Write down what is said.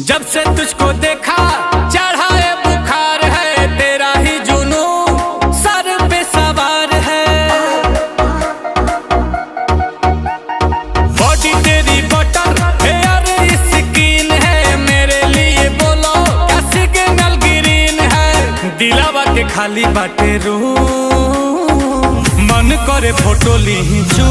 जब से तुझको देखा चढ़ा है बुखार है, तेरा ही जुनू सर पे सवार है। बॉडी तेरी बटर हेयर स्किन है, मेरे लिए बोलो क्या सिग्नल ग्रीन है। दिलावा के खाली बाटे रूम, मन करे फोटो ली चू।